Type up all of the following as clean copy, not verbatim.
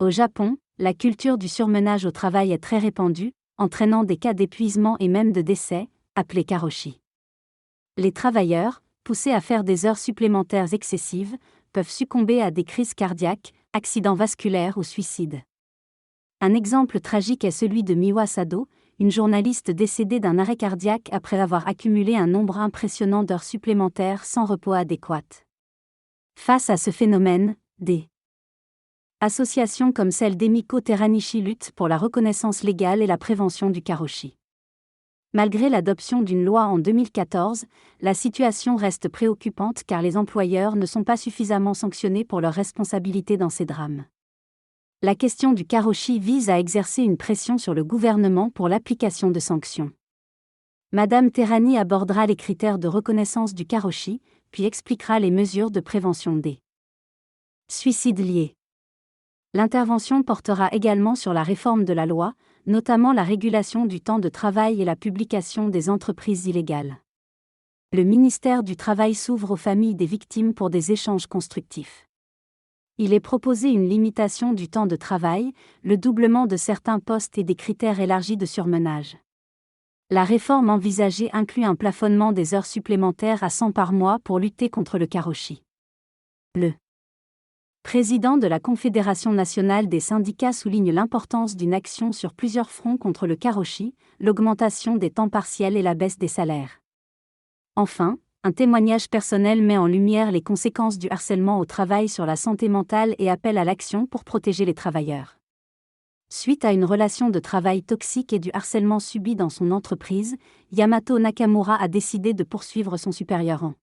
Au Japon, la culture du surmenage au travail est très répandue, entraînant des cas d'épuisement et même de décès, appelés karoshi. Les travailleurs, poussés à faire des heures supplémentaires excessives, peuvent succomber à des crises cardiaques, accidents vasculaires ou suicides. Un exemple tragique est celui de Miwa Sado, une journaliste décédée d'un arrêt cardiaque après avoir accumulé un nombre impressionnant d'heures supplémentaires sans repos adéquat. Face à ce phénomène, des associations comme celle d'Emiko Teranishi luttent pour la reconnaissance légale et la prévention du karoshi. Malgré l'adoption d'une loi en 2014, la situation reste préoccupante car les employeurs ne sont pas suffisamment sanctionnés pour leurs responsabilités dans ces drames. La question du karoshi vise à exercer une pression sur le gouvernement pour l'application de sanctions. Madame Terani abordera les critères de reconnaissance du karoshi, puis expliquera les mesures de prévention des suicides liés. L'intervention portera également sur la réforme de la loi, notamment la régulation du temps de travail et la publication des entreprises illégales. Le ministère du Travail s'ouvre aux familles des victimes pour des échanges constructifs. Il est proposé une limitation du temps de travail, le doublement de certains postes et des critères élargis de surmenage. La réforme envisagée inclut un plafonnement des heures supplémentaires à 100 par mois pour lutter contre le karoshi. Le président de la Confédération nationale des syndicats souligne l'importance d'une action sur plusieurs fronts contre le karoshi, l'augmentation des temps partiels et la baisse des salaires. Enfin, un témoignage personnel met en lumière les conséquences du harcèlement au travail sur la santé mentale et appelle à l'action pour protéger les travailleurs. Suite à une relation de travail toxique et du harcèlement subi dans son entreprise, Yamato Nakamura a décidé de poursuivre son supérieur en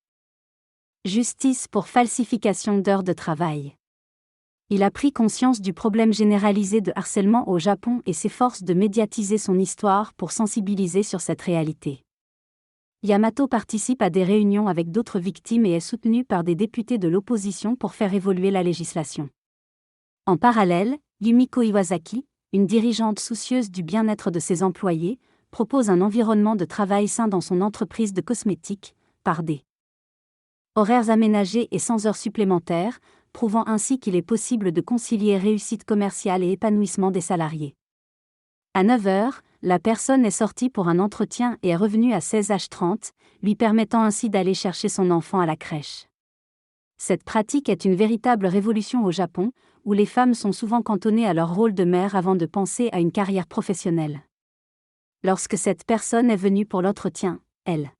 justice pour falsification d'heures de travail. Il a pris conscience du problème généralisé de harcèlement au Japon et s'efforce de médiatiser son histoire pour sensibiliser sur cette réalité. Yamato participe à des réunions avec d'autres victimes et est soutenu par des députés de l'opposition pour faire évoluer la législation. En parallèle, Yumiko Iwasaki, une dirigeante soucieuse du bien-être de ses employés, propose un environnement de travail sain dans son entreprise de cosmétiques, par des horaires aménagés et sans heures supplémentaires, prouvant ainsi qu'il est possible de concilier réussite commerciale et épanouissement des salariés. À 9h, la personne est sortie pour un entretien et est revenue à 16h30, lui permettant ainsi d'aller chercher son enfant à la crèche. Cette pratique est une véritable révolution au Japon, où les femmes sont souvent cantonnées à leur rôle de mère avant de penser à une carrière professionnelle. Lorsque cette personne est venue pour l'entretien, elle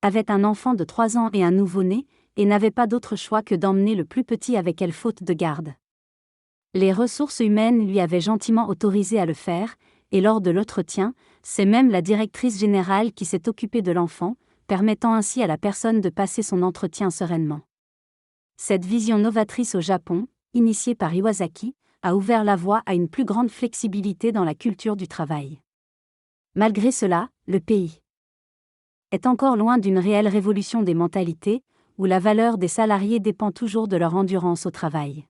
avait un enfant de 3 ans et un nouveau-né, et n'avait pas d'autre choix que d'emmener le plus petit avec elle faute de garde. Les ressources humaines lui avaient gentiment autorisé à le faire, et lors de l'entretien, c'est même la directrice générale qui s'est occupée de l'enfant, permettant ainsi à la personne de passer son entretien sereinement. Cette vision novatrice au Japon, initiée par Iwasaki, a ouvert la voie à une plus grande flexibilité dans la culture du travail. Malgré cela, le pays est encore loin d'une réelle révolution des mentalités, où la valeur des salariés dépend toujours de leur endurance au travail.